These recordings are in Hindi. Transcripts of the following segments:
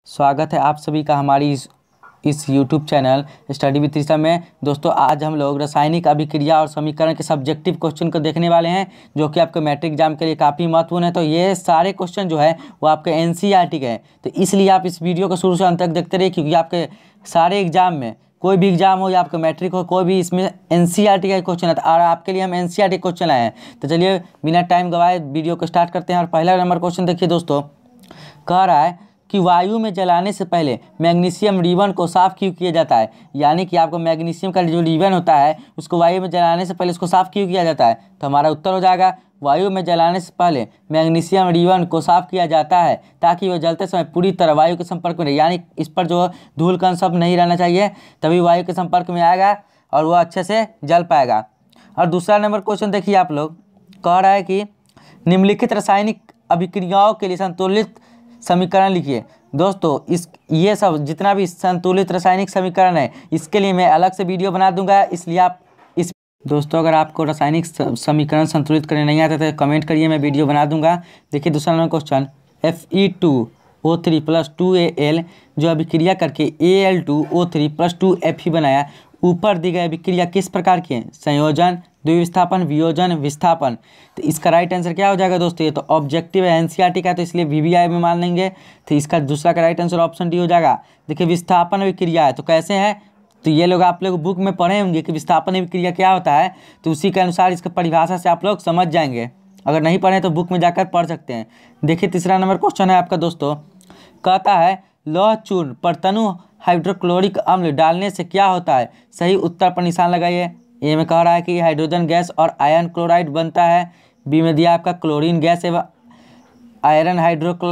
स्वागत है आप सभी का हमारी इस YouTube channel study with Trisha में। दोस्तों आज हम लोग रासायनिक अभिक्रिया और समीकरण के सब्जेक्टिव क्वेश्चन को देखने वाले हैं जो कि आपके मैट्रिक एग्जाम के लिए काफ़ी महत्वपूर्ण है। तो ये सारे क्वेश्चन जो है वो आपके NCERT के हैं, तो इसलिए आप इस वीडियो को शुरू से अंत तक देखते रहिए, क्योंकि आपके सारे एग्जाम में कोई भी एग्जाम हो या आपका मैट्रिक हो, कोई भी इसमें NCERT का क्वेश्चन आता है और आपके लिए हम NCERT क्वेश्चन लाए हैं। तो चलिए बिना टाइम गवाए वीडियो को स्टार्ट करते हैं। और पहला नंबर क्वेश्चन देखिए दोस्तों, कह रहा है कि वायु में जलाने से पहले मैग्नीशियम रिबन को साफ क्यों किया जाता है। यानी कि आपको मैग्नीशियम का जो रिबन होता है उसको वायु में जलाने से पहले उसको साफ क्यों किया जाता है। तो हमारा उत्तर हो जाएगा वायु में जलाने से पहले मैग्नीशियम रिबन को साफ किया जाता है ताकि वह जलते समय पूरी तरह वायु के संपर्क में रहे, यानी इस पर जो धूल कण सब नहीं रहना चाहिए, तभी वायु के संपर्क में आएगा और वह अच्छे से जल पाएगा। और दूसरा नंबर क्वेश्चन देखिए आप लोग, कह रहा है कि निम्नलिखित रासायनिक अभिक्रियाओं के लिए संतुलित समीकरण लिखिए। दोस्तों ये सब जितना भी संतुलित रासायनिक समीकरण है इसके लिए मैं अलग से वीडियो बना दूंगा, इसलिए आप इस दोस्तों अगर आपको रासायनिक समीकरण संतुलित करने नहीं आता तो कमेंट करिए, मैं वीडियो बना दूंगा। देखिए दूसरा नंबर क्वेश्चन, Fe2O3 + 2Al जो अभिक्रिया करके Al2O3 + 2Fe बनाया, ऊपर दी गई अभिक्रिया किस प्रकार की है। संयोजन, द्विविस्थापन, वियोजन, विस्थापन। तो इसका राइट आंसर क्या हो जाएगा दोस्तों, ये तो ऑब्जेक्टिव है NCERT का, तो इसलिए VBI में मान लेंगे। तो इसका दूसरा का राइट आंसर ऑप्शन डी हो जाएगा। देखिए विस्थापन अभिक्रिया है तो कैसे है, तो ये लोग आप लोग बुक में पढ़े होंगे कि विस्थापन अभिक्रिया क्या होता है, तो उसी के अनुसार इसका परिभाषा से आप लोग समझ जाएंगे। अगर नहीं पढ़े तो बुक में जाकर पढ़ सकते हैं। देखिए तीसरा नंबर क्वेश्चन है आपका दोस्तों, कहता है लौह चूर्ण परतनु हाइड्रोक्लोरिक अम्ल डालने से क्या होता है। सही उत्तर पर निशान लगाइए। ए में कह रहा है कि हाइड्रोजन गैस और आयरन क्लोराइड बनता है। बी में दिया आपका क्लोरीन गैस एवं आयरन हाइड्रोक्साइड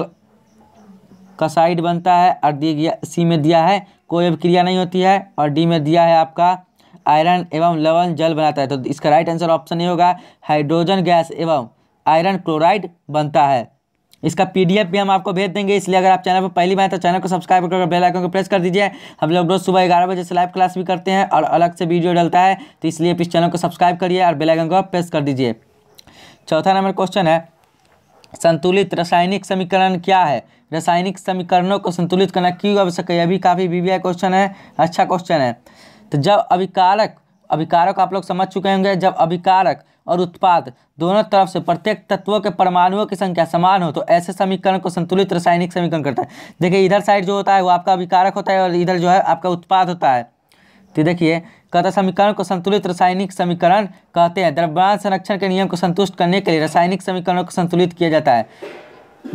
बनता है। और सी में दिया है कोई अभिक्रिया नहीं होती है। और डी में दिया है आपका आयरन एवं लवण जल बनाता है। तो इसका राइट आंसर ऑप्शन ए होगा, हाइड्रोजन गैस एवं आयरन क्लोराइड बनता है। इसका PDF भी हम आपको भेज देंगे, इसलिए अगर आप चैनल पर पहली बार तो चैनल को सब्सक्राइब कर बेल आइकन को प्रेस कर दीजिए। हम लोग रोज सुबह 11 बजे से लाइव क्लास भी करते हैं और अलग से वीडियो डलता है, तो इसलिए इस चैनल को सब्सक्राइब करिए और बेल आइकन को प्रेस कर दीजिए। चौथा नंबर क्वेश्चन है, संतुलित रासायनिक समीकरण क्या है। रासायनिक समीकरणों को संतुलित करना क्यों आवश्यक है, यह भी काफ़ी VBI क्वेश्चन है, अच्छा क्वेश्चन है। तो जब अभिकारक आप लोग समझ चुके होंगे, जब अभिकारक और उत्पाद दोनों तरफ से प्रत्येक तत्वों के परमाणुओं की संख्या समान हो तो ऐसे समीकरण को संतुलित रासायनिक समीकरण करता है। देखिए इधर साइड जो होता है वो आपका अभिकारक होता है और इधर जो है आपका उत्पाद होता है। तो देखिए कहता समीकरण को संतुलित रासायनिक समीकरण कहते हैं। द्रव्यमान संरक्षण के नियम को संतुष्ट करने के लिए रासायनिक समीकरणों को संतुलित किया जाता है।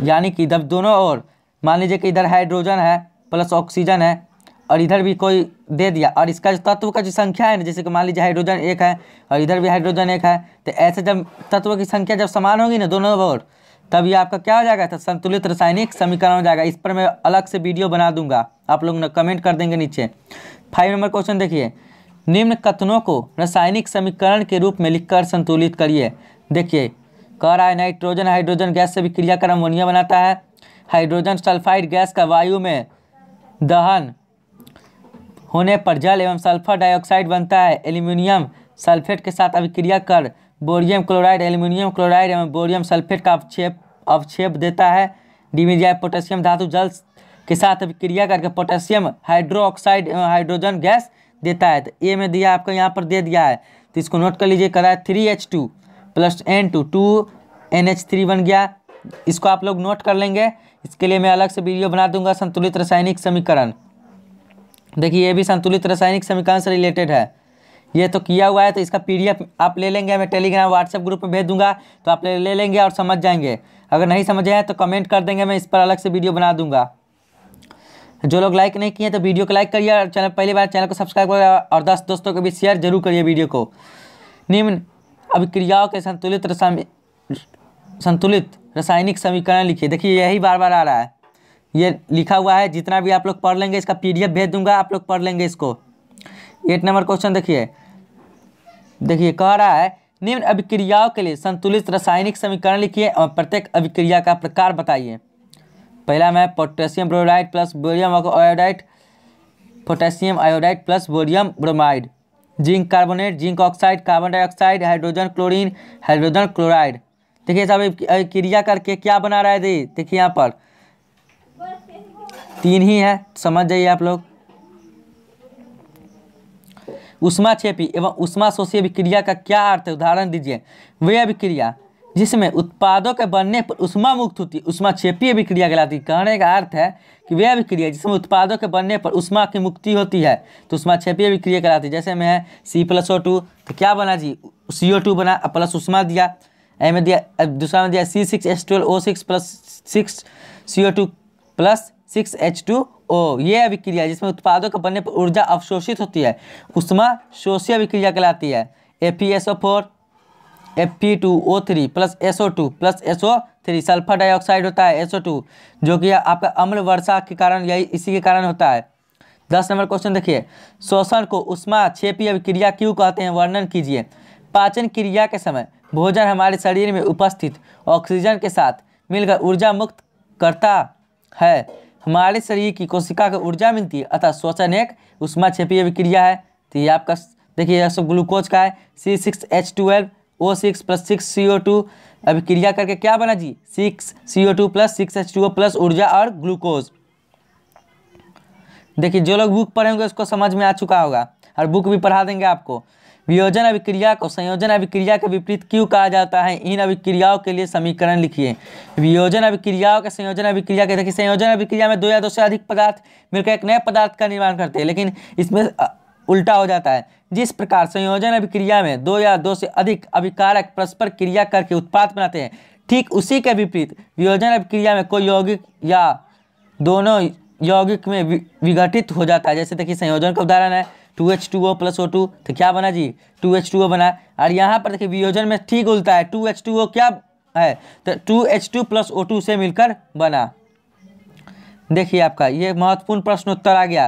यानी कि जब दोनों ओर मान लीजिए कि इधर हाइड्रोजन है प्लस ऑक्सीजन है और इधर भी कोई दे दिया, और इसका जो तत्व का जो संख्या है ना, जैसे कि मान लीजिए हाइड्रोजन 1 है और इधर भी हाइड्रोजन 1 है, तो ऐसे जब तत्वों की संख्या जब समान होगी ना दोनों ओर, तब ये आपका क्या हो जाएगा, तो संतुलित रासायनिक समीकरण हो जाएगा। इस पर मैं अलग से वीडियो बना दूंगा, आप लोग कमेंट कर देंगे नीचे। 5 नंबर क्वेश्चन देखिए, निम्न कथनों को रासायनिक समीकरण के रूप में लिखकर संतुलित करिए। देखिए कह रहा है नाइट्रोजन हाइड्रोजन गैस से विक्रिया कर अमोनिया बनाता है। हाइड्रोजन सल्फाइड गैस का वायु में दहन होने पर जल एवं सल्फर डाइऑक्साइड बनता है। एल्यूमिनियम सल्फेट के साथ अभिक्रिया कर बोरियम क्लोराइड एल्यूमिनियम क्लोराइड एवं बोरियम सल्फेट का अवक्षेप देता है। डी में दिया पोटेशियम धातु जल के साथ अभिक्रिया करके पोटेशियम हाइड्रोक्साइड एवं हाइड्रोजन गैस देता है। तो ए में दिया आपको यहाँ पर दे दिया है, तो इसको नोट कर लीजिए। करा 3H2 + N2 2NH3 बन गया। इसको आप लोग नोट कर लेंगे, इसके लिए मैं अलग से वीडियो बना दूंगा। संतुलित रासायनिक समीकरण देखिए ये भी संतुलित रासायनिक समीकरण से रिलेटेड है, ये तो किया हुआ है। तो इसका PDF आप ले लेंगे, मैं टेलीग्राम व्हाट्सएप ग्रुप में भेज दूंगा, तो आप ले लेंगे और समझ जाएंगे। अगर नहीं समझे हैं तो कमेंट कर देंगे, मैं इस पर अलग से वीडियो बना दूंगा। जो लोग लाइक नहीं किए तो वीडियो को लाइक करिए और चैनल पहली बार चैनल को सब्सक्राइब करिए और 10 दोस्तों को भी शेयर जरूर करिए वीडियो को। निम्न अभिक्रियाओं के संतुलित रासायनिक समीकरण लिखिए। देखिए यही बार बार आ रहा है, ये लिखा हुआ है, जितना भी आप लोग पढ़ लेंगे इसका PDF भेज दूंगा, आप लोग पढ़ लेंगे इसको। 8 नंबर क्वेश्चन देखिए कह रहा है निम्न अभिक्रियाओं के लिए संतुलित रासायनिक समीकरण लिखिए और प्रत्येक अभिक्रिया का प्रकार बताइए। पहला में potassium bromide plus bohrium iodide, potassium iodide plus bohrium bromide. Zinc carbonate, zinc oxide, carbon dioxide, hydrogen chlorine, hydrogen chloride. देखिए सब क्रिया करके क्या बना रहा है, देखिए यहाँ पर तीन ही है, समझ जाइए आप लोग। ऊष्माक्षेपी एवं ऊष्माशोषी अभिक्रिया का क्या अर्थ है, उदाहरण दीजिए। वह अभिक्रिया जिसमें उत्पादों के बनने पर ऊष्मा मुक्त होती है ऊष्माक्षेपी अभिक्रिया कहलाती है। कहने का अर्थ है कि वह अभिक्रिया जिसमें उत्पादों के बनने पर ऊष्मा की मुक्ति होती है तो ऊष्माक्षेपी अभिक्रिया कहलाती है। जैसे में है C+O2 तो क्या बना जी, CO2 बना, प्लस ऊष्मा दिया, ए में दिया, दूसरा में दिया C6H12O6 plus 6 CO2 plus 6H2O। ये अभिक्रिया जिसमें उत्पादों के बनने पर ऊर्जा अवशोषित होती है ऊष्मा शोषी अभिक्रिया कहलाती है। FeSO4 Fe2O3 plus SO2 plus SO3 sulphur dioxide होता है SO2 जो कि आपका अम्ल वर्षा के कारण यही इसी के कारण होता है। 10 नंबर क्वेश्चन देखिए, शोषण को ऊष्माक्षेपी अभिक्रिया क्यों कहते हैं, वर्णन कीजिए। पाचन क्रिया के समय भोजन हमारे शरीर में उपस्थित ऑक्सीजन के साथ मिलकर ऊर्जा मुक्त करता है, हमारे शरीर की कोशिका को ऊर्जा मिलती है, अतः शोषण एक ऊष्माक्षेपी अभिक्रिया है। तो ये आपका देखिए यह सब ग्लूकोज का है C6H12O6 प्लस 6CO2 अभिक्रिया करके क्या बना जी 6CO2 प्लस 6H2O प्लस ऊर्जा और ग्लूकोज। देखिए जो लोग बुक पढ़े होंगे उसको समझ में आ चुका होगा और बुक भी पढ़ा देंगे आपको। वियोजन अभिक्रिया को संयोजन अभिक्रिया के विपरीत क्यों कहा जाता है, इन अभिक्रियाओं के लिए समीकरण लिखिए। वियोजन अभिक्रियाओं के संयोजन अभिक्रिया के देखिए संयोजन अभिक्रिया में दो या दो से अधिक पदार्थ मिलकर एक नए पदार्थ का निर्माण करते हैं, लेकिन इसमें उल्टा हो जाता है। जिस प्रकार संयोजन अभिक्रिया में दो या दो से अधिक अभिकारक परस्पर क्रिया करके उत्पाद बनाते हैं, ठीक उसी के विपरीत वियोजन अभिक्रिया में कोई यौगिक या दोनों यौगिक में विघटित हो जाता है। जैसे देखिए संयोजन का उदाहरण है 2H2O प्लस O2 तो क्या बना जी 2H2O बना। और यहाँ पर देखिए वियोजन में ठीक उल्टा है, 2H2O क्या है तो 2H2 प्लस O2 से मिलकर बना। देखिए आपका ये महत्वपूर्ण प्रश्न उत्तर आ गया।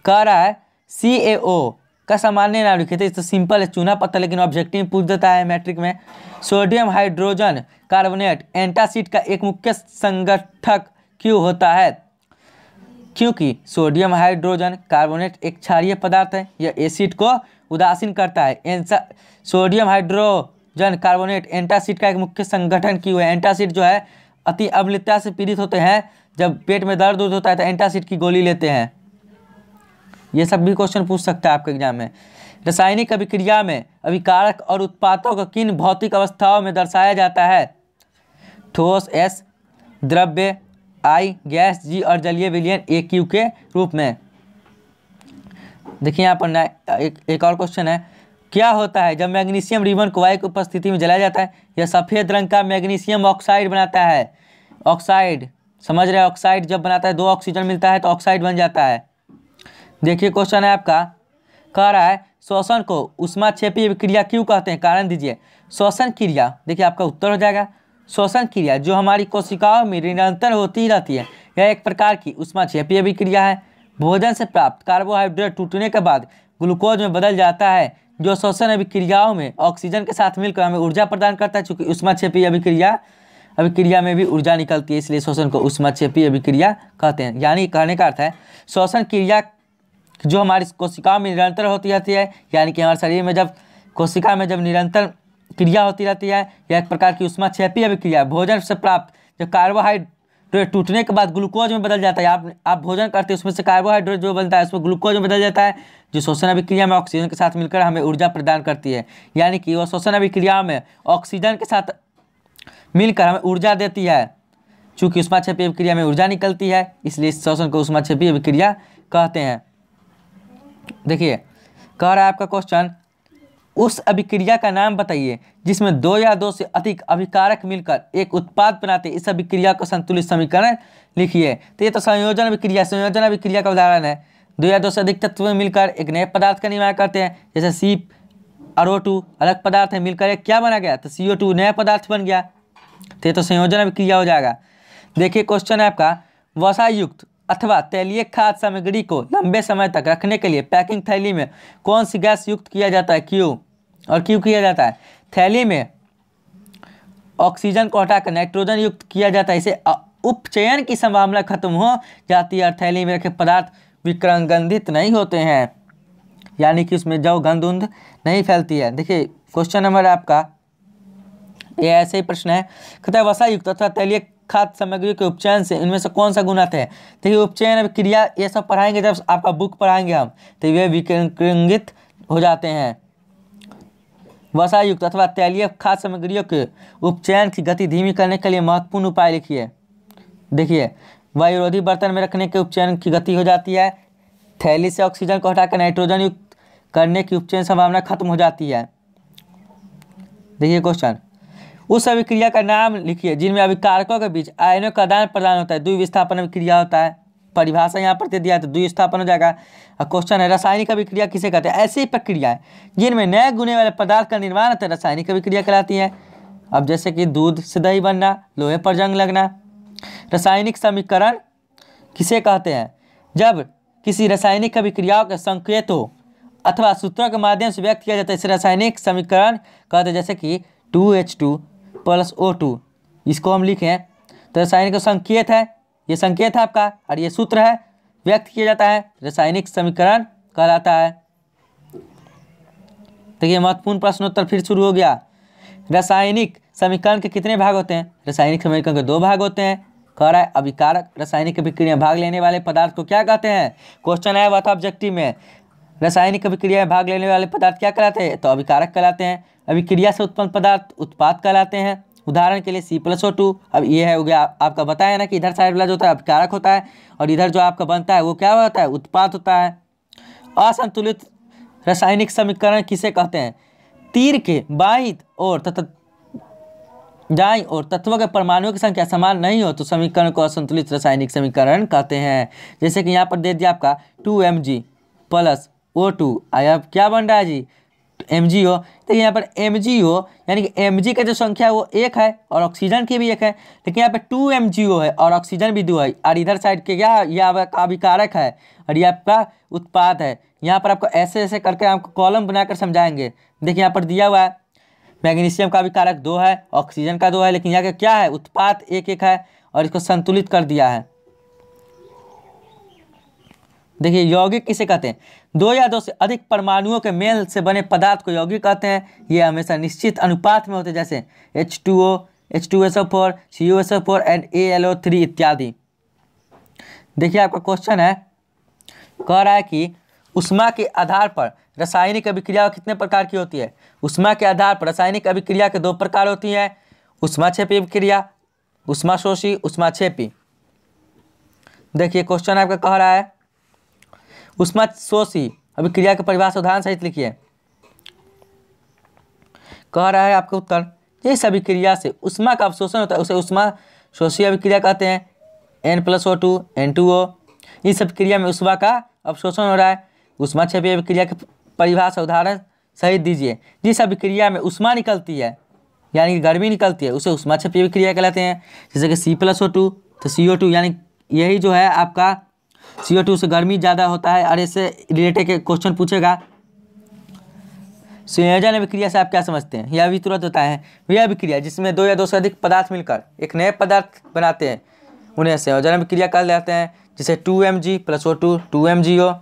कह रहा है CaO का सामान्य नाम लिखे थे, तो सिंपल है चूना पत्थर, लेकिन ऑब्जेक्टिव पूछ देता है मैट्रिक में। सोडियम हाइड्रोजन कार्बोनेट एंटासिड का एक मुख्य संगठक क्यों होता है, क्योंकि सोडियम हाइड्रोजन कार्बोनेट एक क्षारीय पदार्थ है, यह एसिड को उदासीन करता है। सोडियम हाइड्रोजन कार्बोनेट एंटासिड का एक मुख्य संगठन क्यों है। एंटासिड जो है अति अम्लता से पीड़ित होते हैं, जब पेट में दर्द होता है तो एंटासिड की गोली लेते हैं। ये सब भी क्वेश्चन पूछ सकता है आपके एग्जाम में। रासायनिक अभिक्रिया में अभिकारक और उत्पादों को किन भौतिक अवस्थाओं में दर्शाया जाता है, ठोस S, द्रव्य I, गैस G और जलीय विलयन AQ के रूप में। देखिए यहाँ पर एक और क्वेश्चन है, क्या होता है जब मैग्नीशियम रिबन को वायु की उपस्थिति में जलाया जाता है, यह सफ़ेद रंग का मैग्नीशियम ऑक्साइड बनाता है। ऑक्साइड समझ रहे हैं, ऑक्साइड जब बनाता है दो ऑक्सीजन मिलता है तो ऑक्साइड बन जाता है। देखिए क्वेश्चन है आपका, कह रहा है श्वसन को ऊष्माक्षेपी अभिक्रिया क्यों कहते हैं, कारण दीजिए। श्वसन क्रिया देखिए आपका उत्तर हो जाएगा, श्वसन क्रिया जो हमारी कोशिकाओं में निरंतर होती रहती है, यह एक प्रकार की ऊष्माक्षेपी अभिक्रिया है। भोजन से प्राप्त कार्बोहाइड्रेट टूटने के बाद ग्लूकोज में बदल जाता है, जो श्वसन अभिक्रियाओं में ऑक्सीजन के साथ मिलकर हमें ऊर्जा प्रदान करता है। चूँकि ऊष्माक्षेपी अभिक्रिया में भी ऊर्जा निकलती है, इसलिए श्वसन को ऊष्माक्षेपी अभिक्रिया कहते हैं। यानी कहने का अर्थ है श्वसन क्रिया जो हमारी कोशिकाओं में निरंतर होती रहती है, यानी कि हमारे शरीर में जब कोशिका में जब निरंतर क्रिया होती रहती है, यह एक प्रकार की ऊष्माक्षेपी अभिक्रिया। भोजन से प्राप्त जब कार्बोहाइड्रेट टूटने के बाद ग्लूकोज में बदल जाता है, आप भोजन करते हैं उसमें से कार्बोहाइड्रेट जो बनता है उसमें ग्लूकोज में बदल जाता है, जो श्वसन अभिक्रिया में ऑक्सीजन के साथ मिलकर हमें ऊर्जा प्रदान करती है। यानी कि वो श्वसन अभिक्रिया में ऑक्सीजन के साथ मिलकर हमें ऊर्जा देती है। चूँकि ऊष्माक्षेपी अभिक्रिया में ऊर्जा निकलती है, इसलिए श्वसन को ऊष्माक्षेपी अभिक्रिया कहते हैं। देखिए कह रहा है आपका क्वेश्चन, उस अभिक्रिया का नाम बताइए जिसमें दो या दो से अधिक अभिकारक मिलकर एक उत्पाद बनाते हैं, इस अभिक्रिया को संतुलित समीकरण लिखिए। तो ये तो संयोजन अभिक्रिया का उदाहरण है। दो या दो से अधिक तत्व मिलकर एक नए पदार्थ का निर्माण करते हैं, जैसे C और O2 अलग पदार्थ है, मिलकर एक क्या बना गया तो CO2 नया पदार्थ बन गया। तो ये तो संयोजन अभिक्रिया हो जाएगा। देखिए क्वेश्चन है आपका, वसायुक्त अथवा तैलीय खाद्य सामग्री को लंबे समय तक रखने के लिए पैकिंग थैली में कौन सी गैस युक्त किया जाता है, क्यों और क्यों किया जाता है। थैली में ऑक्सीजन को हटाकर नाइट्रोजन युक्त किया जाता है, इसे उपचयन की संभावना खत्म हो जाती है और थैली में रखे पदार्थ विक्रंदित नहीं होते हैं, यानी कि उसमें जो गंध उंध नहीं फैलती है। देखिए क्वेश्चन नंबर आपका ये ऐसे ही प्रश्न है, कहता है वसायुक्त अथवा तैलीय खाद्य सामग्री के उपचयन से इनमें से कौन सा गुण आता है? देखिए उपचयन अभिक्रिया ये सब पढ़ाएंगे, जब आपका बुक पढ़ाएंगे हम तो वे विकेंद्रित हो जाते हैं। वसायुक्त अथवा तैलीय खाद्य सामग्रियों के उपचयन की गति धीमी करने के लिए महत्वपूर्ण उपाय लिखिए। देखिए वायुरोधी बर्तन में रखने के उपचयन की गति हो जाती है। थैली से ऑक्सीजन को हटाकर नाइट्रोजन युक्त करने की उपचयन संभावना खत्म हो जाती है। देखिए क्वेश्चन, उस अभिक्रिया का नाम लिखिए जिनमें अभिकारकों के बीच आयनों का आदान प्रदान होता है। द्विविस्थापन अभिक्रिया होता है। परिभाषा यहाँ पर दे दिया है तो द्विविस्थापन हो जाएगा। और क्वेश्चन है रासायनिक अभिक्रिया किसे कहते हैं? ऐसी प्रक्रिया है जिनमें नए गुने वाले पदार्थ का निर्माण होता है, रासायनिक अभिक्रिया कहलाती है। अब जैसे कि दूध से दही बनना, लोहे पर जंग लगना। रासायनिक समीकरण किसे कहते हैं? जब किसी रासायनिक अभिक्रियाओं के संकेतों अथवा सूत्रों के माध्यम से व्यक्त किया जाता है इसे रासायनिक समीकरण कहते हैं। जैसे कि 2H2 + O2, इसको हम लिखें तो रासायनिक संकेत है, ये संकेत है आपका, और ये सूत्र है, व्यक्त किया जाता है, रासायनिक समीकरण कहलाता है। तो ये महत्वपूर्ण प्रश्नोत्तर फिर शुरू हो गया। रासायनिक समीकरण के कितने भाग होते हैं? रासायनिक समीकरण के 2 भाग होते हैं। कह रहा है अभिकारक रासायनिक अभिक्रिया में भाग लेने वाले पदार्थ को क्या कहते हैं? क्वेश्चन आया हुआ था ऑब्जेक्टिव में, रासायनिक अभिक्रिया में भाग लेने वाले पदार्थ क्या कहलाते हैं? तो अभिकारक कहलाते हैं। अभिक्रिया से उत्पन्न पदार्थ उत्पाद कहलाते हैं। उदाहरण के लिए C+O2। अब ये है हो गया आपका बताया ना कि इधर साइड वाला जो होता है अभिकारक होता है और इधर जो आपका बनता है वो क्या होता है? उत्पाद होता है। असंतुलित रासायनिक समीकरण किसे कहते हैं? तीर के बाईं ओर तथा दाईं ओर तत्वों के परमाणुओं की संख्या समान नहीं हो तो समीकरण को असंतुलित रासायनिक समीकरण कहते हैं। जैसे कि यहाँ पर दे दिया आपका 2Mg + O2, अब क्या बन रहा है जी? MgO। तो यहाँ पर MgO यानी कि Mg का जो संख्या है वो 1 है और ऑक्सीजन की भी 1 है, लेकिन यहाँ पे 2MgO है और ऑक्सीजन भी 2 है। और इधर साइड के क्या, ये आपका अभिकारक है और ये आपका उत्पाद है। यहाँ पर आपको ऐसे ऐसे करके आपको कॉलम बनाकर समझाएंगे। देखिए यहाँ पर दिया हुआ है मैग्नीशियम का अभिकारक 2 है, ऑक्सीजन का 2 है, लेकिन यहाँ का क्या है? उत्पाद 1 है और इसको संतुलित कर दिया है। देखिए यौगिक किसे कहते हैं? 2 या 2 से अधिक परमाणुओं के मेल से बने पदार्थ को यौगिक कहते हैं। ये हमेशा निश्चित अनुपात में होते हैं, जैसे H2O, H2SO4, CuSO4 and AlO3 इत्यादि। देखिए आपका क्वेश्चन है, कह रहा है कि ऊष्मा के आधार पर रासायनिक अभिक्रिया कितने प्रकार की होती है? ऊष्मा के आधार पर रासायनिक अभिक्रिया के 2 प्रकार होती है, ऊष्माक्षेपी अभिक्रिया, ऊष्माशोषी, ऊष्माक्षेपी। देखिए क्वेश्चन आपका कह रहा है ऊष्माशोषी अभिक्रिया की परिभाषा उदाहरण सहित लिखिए। कह रहा है आपका उत्तर, जिस अभिक्रिया से ऊष्मा का अवशोषण होता है उसे ऊष्माशोषी अभिक्रिया कहते हैं। N+O2 N2O, इस अभिक्रिया में ऊष्मा का अवशोषण हो रहा है। ऊष्माक्षेपी अभिक्रिया की परिभाषा उदाहरण सहित दीजिए। जिस अभिक्रिया में ऊष्मा निकलती है यानी कि गर्मी निकलती है उसे ऊष्माक्षेपी अभिक्रिया कहलाते हैं। जैसे कि C+O2 तो CO2 यानी यही जो है आपका CO2 से गर्मी ज़्यादा होता है और इससे रिलेटेड के क्वेश्चन पूछेगा। संयोजन अभिक्रिया से आप क्या समझते हैं? यह भी तुरंत होता है वह अभिक्रिया जिसमें 2 या 2 से अधिक पदार्थ मिलकर एक नए पदार्थ बनाते हैं, उन्हें संयोजन अभिक्रिया कहा जाते हैं। जैसे 2Mg + O2 2MgO।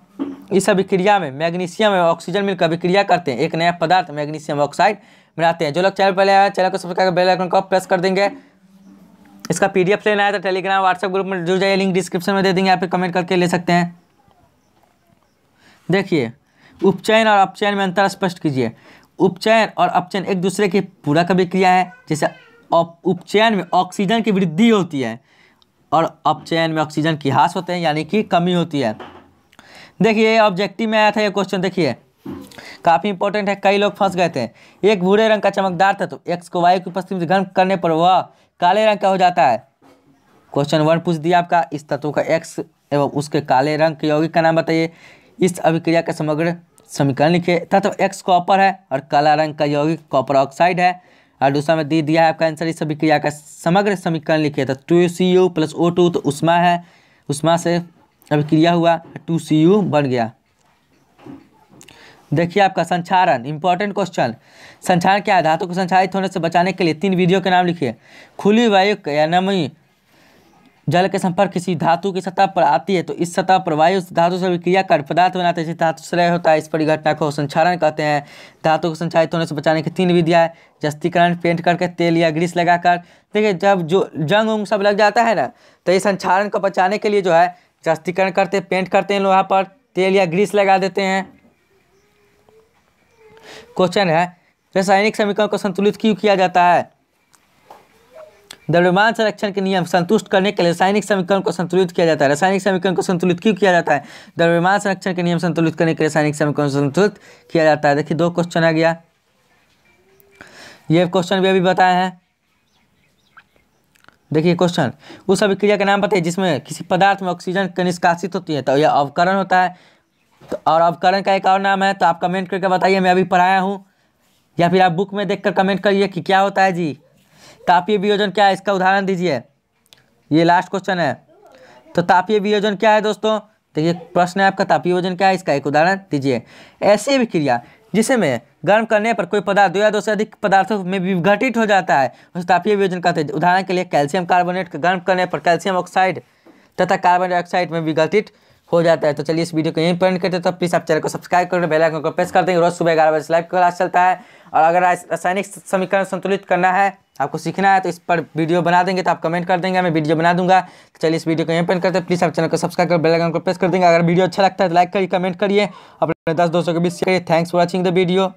इस अभिक्रिया में मैग्नीशियम एवं ऑक्सीजन मिलकर अभिक्रिया करते हैं, एक नया पदार्थ मैग्नीशियम ऑक्साइड बनाते हैं। जो लोग चैनल पर आए हैं चैनल को सब्सक्राइब कर बेल आइकन को प्रेस कर देंगे। इसका PDF लेना है तो टेलीग्राम व्हाट्सएप ग्रुप में जुड़ जाइए, लिंक डिस्क्रिप्शन में दे देंगे, आप कमेंट करके ले सकते हैं। देखिए उपचयन और अपचयन में अंतर स्पष्ट कीजिए। उपचयन और अपचयन एक दूसरे की पूरक अभिक्रिया है। जैसे उपचयन में ऑक्सीजन की वृद्धि होती है और अपचयन में ऑक्सीजन की ह्रास होते हैं यानी कि कमी होती है। देखिए ऑब्जेक्टिव में आया था ये क्वेश्चन, देखिए काफ़ी इंपॉर्टेंट है, कई लोग फंस गए थे। एक भूरे रंग का चमकदार था तो X को वायु की उपस्थिति में गर्म करने पर वह काले रंग का हो जाता है। क्वेश्चन 1 पूछ दिया आपका, इस तत्व का X एवं उसके काले रंग के यौगिक का नाम बताइए। इस अभिक्रिया का समग्र समीकरण लिखिए। तत्व X कॉपर है और काला रंग का यौगिक कॉपर ऑक्साइड है। और दूसरा में दे दिया है आपका आंसर, इस अभिक्रिया का समग्र समीकरण लिखिए। तो 2Cu + O2 तो ऊष्मा है, ऊष्मा से अभिक्रिया हुआ 2Cu बन गया। देखिए आपका संक्षारण, इंपॉर्टेंट क्वेश्चन। संक्षारण क्या है? धातु को संक्षारित होने से बचाने के लिए 3 विधियों के नाम लिखिए। खुली वायु या नमी जल के संपर्क किसी धातु की सतह पर आती है तो इस सतह पर वायु उस धातु से विक्रिया कर पदार्थ बनाते हैं, जिसे धातु श्रेय होता है। इस परिघटना को संक्षारण कहते हैं। धातु को संक्षारित होने से बचाने की 3 विधियाँ है। जस्तीकरण, पेंट करके, तेल या ग्रीस लगाकर। देखिए जब जो जंग उंग सब लग जाता है ना, तो इस संक्षारण को बचाने के लिए जो है जस्तीकरण करते, पेंट करते हैं लोहा पर, तेल या ग्रीस लगा देते हैं। क्वेश्चन है रासायनिक समीकरण को संतुलित क्यों किया जाता है? द्रव्यमान संरक्षण के नियम संतुष्ट करने के लिए रासायनिक समीकरण को संतुलित किया जाता है। रासायनिक समीकरण को संतुलित क्यों किया जाता है? द्रव्यमान संरक्षण के नियम संतुलित करने के लिए रासायनिक समीकरण को संतुलित किया जाता है। देखिए 2 क्वेश्चन आ गया, ये क्वेश्चन भी अभी बताए हैं। देखिए क्वेश्चन, उस अभिक्रिया का नाम बताइए जिसमें किसी पदार्थ में ऑक्सीजन निष्कासित होती है, तो यह अवकरण होता है। तो और अवकरण का एक और नाम है, तो आप कमेंट करके बताइए, मैं अभी पढ़ाया हूँ, या फिर आप बुक में देखकर कमेंट करिए कि क्या होता है जी। तापीय वियोजन क्या है, इसका उदाहरण दीजिए। ये लास्ट क्वेश्चन है। तो तापीय वियोजन क्या है दोस्तों? देखिए प्रश्न है आपका, तापीय वियोजन क्या है, इसका एक उदाहरण दीजिए। ऐसी अभिक्रिया जिसमें गर्म करने पर कोई पदार्थ 2 या 2 से अधिक पदार्थों में विघटित हो जाता है उसे तापीय वियोजन कहते हैं। उदाहरण के लिए कैल्शियम कार्बोनेट गर्म करने पर कैल्शियम ऑक्साइड तथा कार्बन डाइऑक्साइड में विघटित हो जाता है। तो चलिए इस वीडियो को यहीं पर एंड करते हैं। तो प्लीज़ आप चैनल को सब्सक्राइब करके बेल आइकन को प्रेस कर देंगे। रोज सुबह 11 बजे लाइव क्लास चलता है, और अगर रासायनिक समीकरण संतुलित करना है, आपको सीखना है, तो इस पर वीडियो बना देंगे, तो आप कमेंट कर देंगे, मैं वीडियो बना दूंगा। तो चलिए इस वीडियो को यहीं पर एंड करते हैं। प्लीज़ आप चैनल को सब्सक्राइब कर बेल आइकन को प्रेस कर देंगे। अगर वीडियो अच्छा लगता है तो लाइक करिए, कमेंट करिए, अपने 10 दोस्तों के बीच शेयर करिए। Thanks for watching the video.